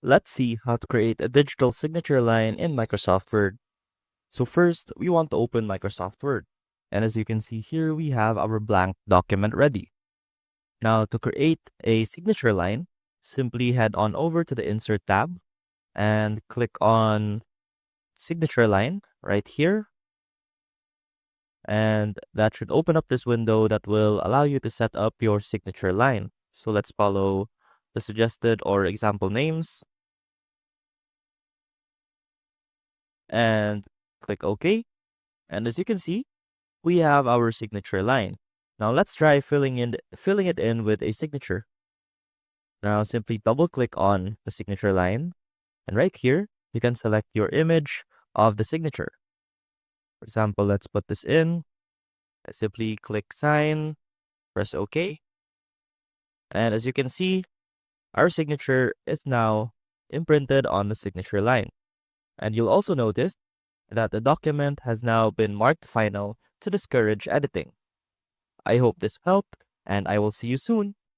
Let's see how to create a digital signature line in Microsoft Word. So first, we want to open Microsoft Word. And as you can see here, we have our blank document ready. Now to create a signature line, simply head on over to the Insert tab and click on Signature Line right here. And that should open up this window that will allow you to set up your signature line. So let's follow the suggested or example names and click OK. And as you can see, we have our signature line. Now let's try filling it in with a signature. Now simply double click on the signature line, and right here you can select your image of the signature. For example, let's put this in. Simply click sign, press OK. And as you can see, our signature is now imprinted on the signature line. And you'll also notice that the document has now been marked final to discourage editing. I hope this helped, and I will see you soon.